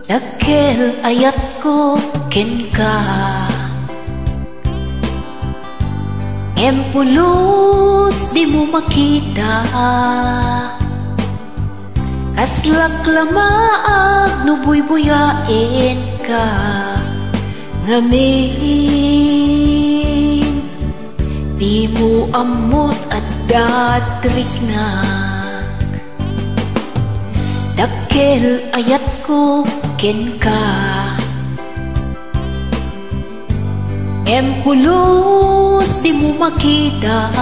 Dakkel ayat ko ken ka, empulos di mo makita. Kaslak lamaag no buy-buyain ka, ngamin di mo amot at datriknak. Dakkel ayat ko ken ka, empulos di mo makita.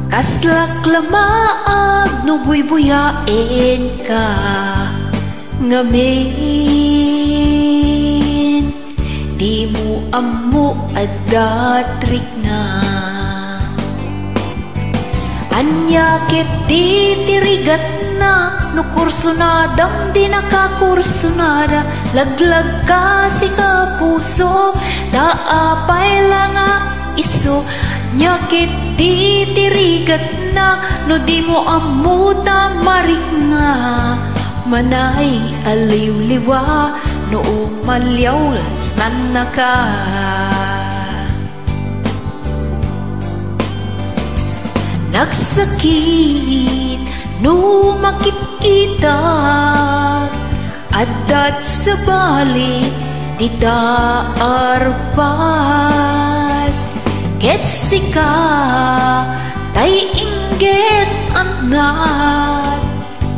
Kaslak lamaag no buy-buyain ka, ngamin di mo ammo at datriknak. Anya ket titirigat na no kursunadam di nakakursunada. Laglag ka si kapuso, taapay lang iso. Nya ket titirigat na no di mo amuta marik na. Manay aliw-liwa no umalyaw nan naka. Nagsakit no makikita, adat sa bali di taarpat. Ket sika tay inggit anat,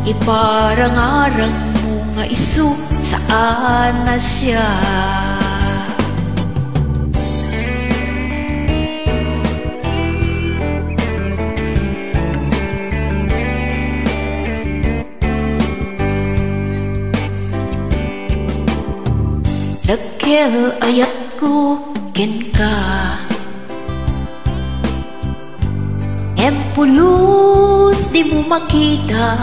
iparang-arang mo nga isu saan na siya. Dakkel ayat ko ken ka, empulos di mo makita.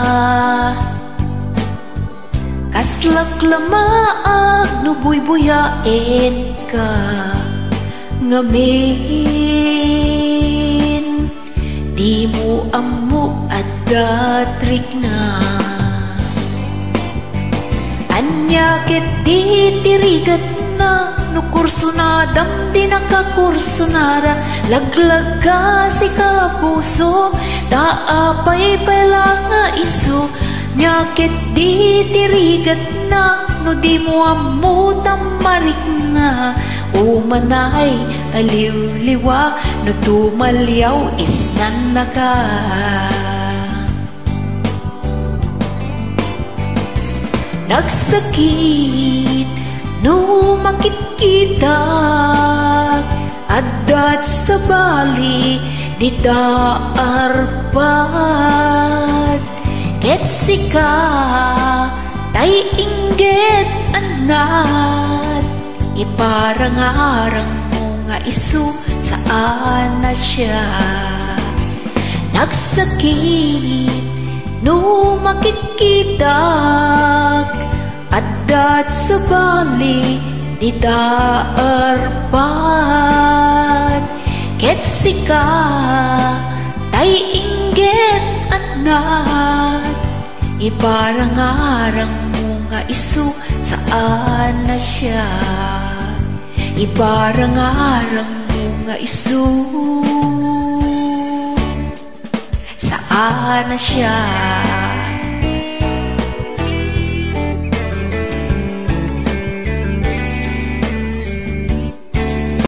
Kaslak lamaag no buy-buyain ka, ngamin di mo ammo at datriknak. Anya ket titirigat na no kursunadam di nakakursunada. Laglag ka si kapuso, taapay lang iso. Nya ket titirigat na no di mo amutam marik na. Umanay aliw-liwa no tumalyaw isnan naka. Nagsakit no makikita, adat sa bali di taarpat. Ket sika tay inggit anat, iparang-arang mo nga isu saan na siya. Nagsakit no makikita, adat sa bali di taarpat. Ket sika tay inggit anat, iparang-arang mo nga isu saan na siya. Iparang-arang mo nga isu saan na siya.